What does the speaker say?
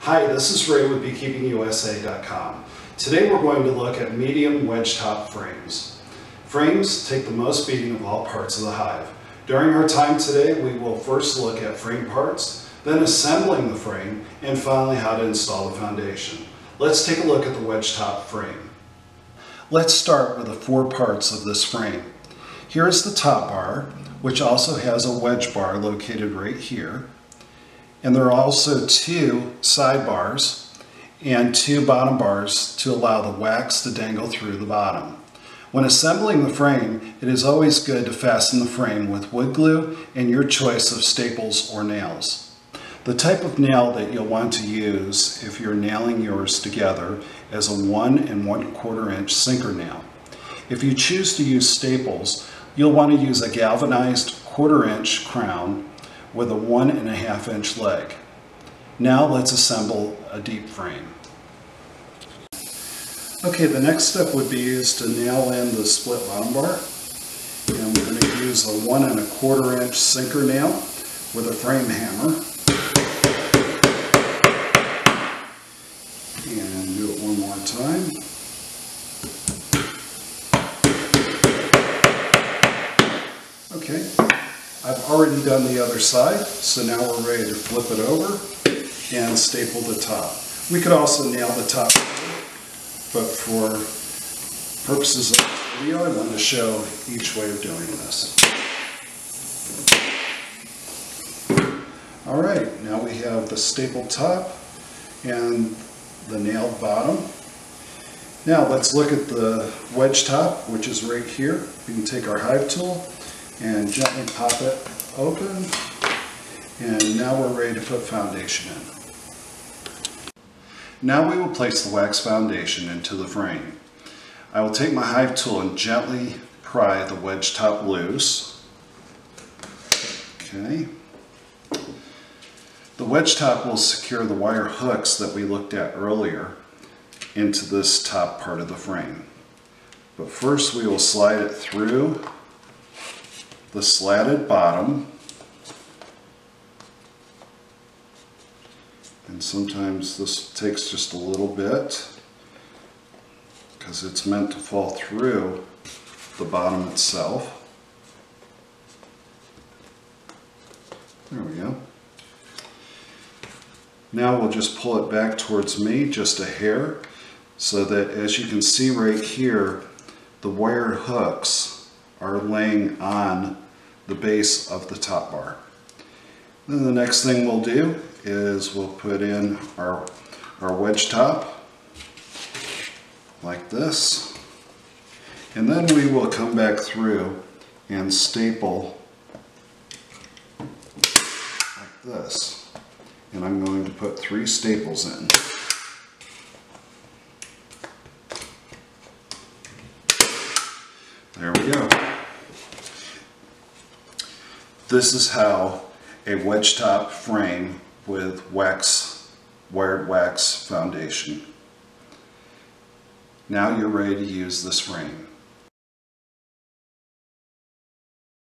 Hi, this is Ray with BeekeepingUSA.com. Today we're going to look at medium wedge top frames. Frames take the most beating of all parts of the hive. During our time today, we will first look at frame parts, then assembling the frame, and finally how to install the foundation. Let's take a look at the wedge top frame. Let's start with the four parts of this frame. Here is the top bar, which also has a wedge bar located right here. And there are also two side bars and two bottom bars to allow the wax to dangle through the bottom. When assembling the frame, it is always good to fasten the frame with wood glue and your choice of staples or nails. The type of nail that you'll want to use if you're nailing yours together is a 1 1/4 inch sinker nail. If you choose to use staples, you'll want to use a galvanized 1/4 inch crown with a 1 1/2 inch leg. Now let's assemble a deep frame. Okay, the next step would be to nail in the split bottom bar. And we're going to use a 1 1/4 inch sinker nail with a frame hammer. And do it one more time. Okay. I've already done the other side, so now we're ready to flip it over and staple the top. We could also nail the top, but for purposes of this video, I want to show each way of doing this. Alright, now we have the stapled top and the nailed bottom. Now let's look at the wedge top, which is right here. We can take our hive tool and gently pop it open, and now we're ready to put foundation in. Now we will place the wax foundation into the frame. I will take my hive tool and gently pry the wedge top loose. Okay. The wedge top will secure the wire hooks that we looked at earlier into this top part of the frame. But first we will slide it through the slatted bottom, and sometimes this takes just a little bit because it's meant to fall through the bottom itself. There we go. Now we'll just pull it back towards me just a hair, so that as you can see right here, the wire hooks are laying on the base of the top bar. Then the next thing we'll do is we'll put in our wedge top like this, and then we will come back through and staple like this. And I'm going to put 3 staples in. There we go. This is how a wedge top frame with wired wax foundation. Now you're ready to use this frame.